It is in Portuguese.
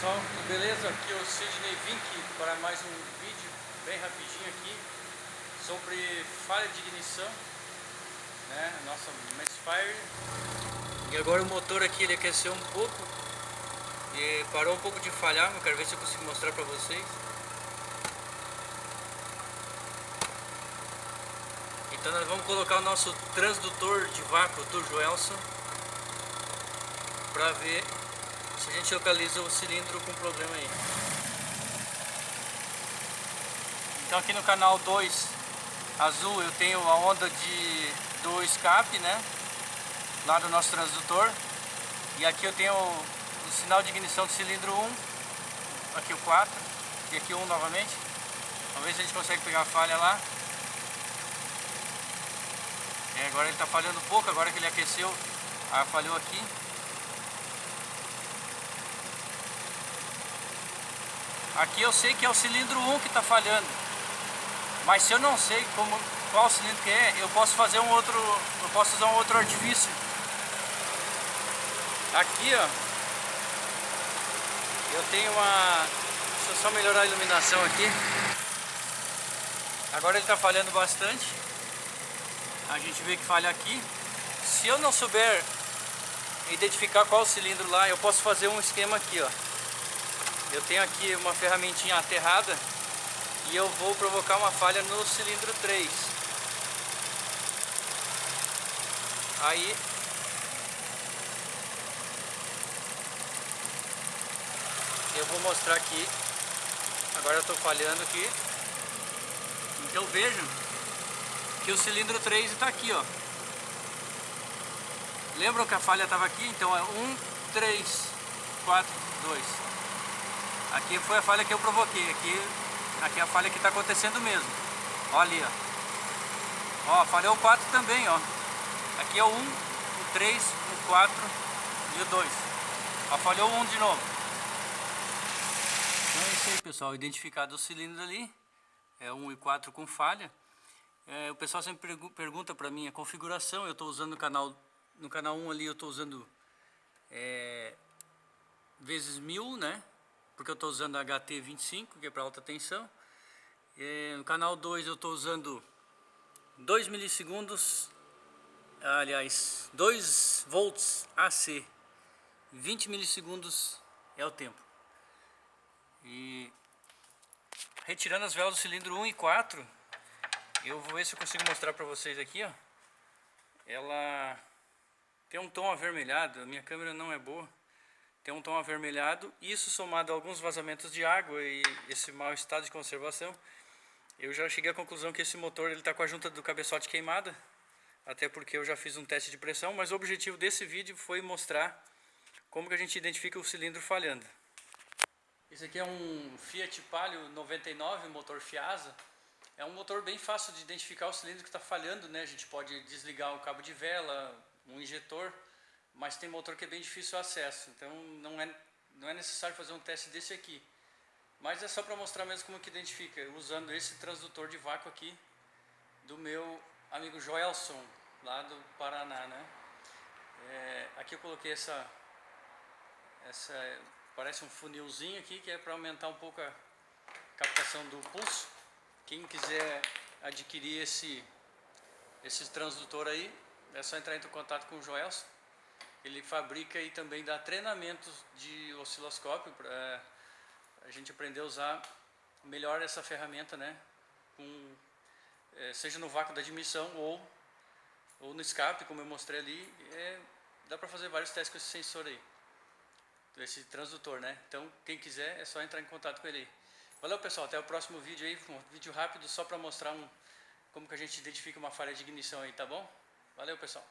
pessoal, tudo beleza? Aqui é o Sidney Vink para mais um vídeo bem rapidinho aqui sobre falha de ignição, né? Nossa Misfire. E agora o motor aqui ele aqueceu um pouco e parou um pouco de falhar. Eu quero ver se eu consigo mostrar para vocês. Então nós vamos colocar o nosso transdutor de vácuo do Joelson para ver se a gente localiza o cilindro com problema aí. Então aqui no canal 2 azul eu tenho a onda do escape, né, lá do nosso transdutor. E aqui eu tenho o sinal de ignição do cilindro 1, aqui o 4 e aqui o 1 novamente. Vamos ver se a gente consegue pegar a falha lá. Agora ele está falhando um pouco, agora que ele aqueceu, falhou aqui. Aqui eu sei que é o cilindro 1 que está falhando, mas se eu não sei qual cilindro que é, eu posso fazer eu posso usar um outro artifício. Aqui ó, eu tenho deixa eu só melhorar a iluminação aqui. Agora ele está falhando bastante, a gente vê que falha aqui. Se eu não souber identificar qual cilindro lá, eu posso fazer um esquema aqui ó. Eu tenho aqui uma ferramentinha aterrada e eu vou provocar uma falha no cilindro 3. Aí eu vou mostrar aqui. Agora eu estou falhando aqui. Então vejam que o cilindro 3 está aqui, ó. Lembram que a falha estava aqui? Então é 1, 3, 4, 2. Aqui foi a falha que eu provoquei. Aqui é a falha que está acontecendo mesmo. Olha ali, ó. Ó, falhou o 4 também, ó. Aqui é o 1, o 3, o 4 e o 2. Ó, falhou o 1 de novo. Então é isso aí, pessoal. Identificado o cilindro ali. É 1 e 4 com falha. O pessoal sempre pergunta para mim a configuração. Eu estou usando no canal 1 ali, eu estou usando vezes 1000, né? Porque eu estou usando HT25, que é para alta tensão. No canal 2 eu estou usando 2 milissegundos, aliás, 2 volts AC, 20 milissegundos é o tempo. E retirando as velas do cilindro 1 e 4, eu vou ver se eu consigo mostrar para vocês aqui, ó. Ela tem um tom avermelhado, a minha câmera não é boa. Tem um tom avermelhado, isso somado a alguns vazamentos de água e esse mau estado de conservação, eu já cheguei à conclusão que esse motor está com a junta do cabeçote queimada, até porque eu já fiz um teste de pressão, mas o objetivo desse vídeo foi mostrar como que a gente identifica o cilindro falhando. Esse aqui é um Fiat Palio 99, motor Fiasa. É um motor bem fácil de identificar o cilindro que está falhando, né? A gente pode desligar o cabo de vela, um injetor, mas tem motor que é bem difícil o acesso, então não é necessário fazer um teste desse aqui. Mas é só para mostrar mesmo como que identifica, usando esse transdutor de vácuo aqui do meu amigo Joelson, lá do Paraná, né? Aqui eu coloquei parece um funilzinho aqui, que é para aumentar um pouco a captação do pulso. Quem quiser adquirir esse transdutor aí, é só entrar em contato com o Joelson. Ele fabrica e também dá treinamentos de osciloscópio para a gente aprender a usar melhor essa ferramenta, né? Seja no vácuo da admissão ou no escape, como eu mostrei ali. Dá para fazer vários testes com esse sensor aí, esse transdutor, né? Então quem quiser é só entrar em contato com ele aí. Valeu, pessoal, até o próximo vídeo aí, um vídeo rápido só para mostrar como que a gente identifica uma falha de ignição aí, tá bom? Valeu, pessoal.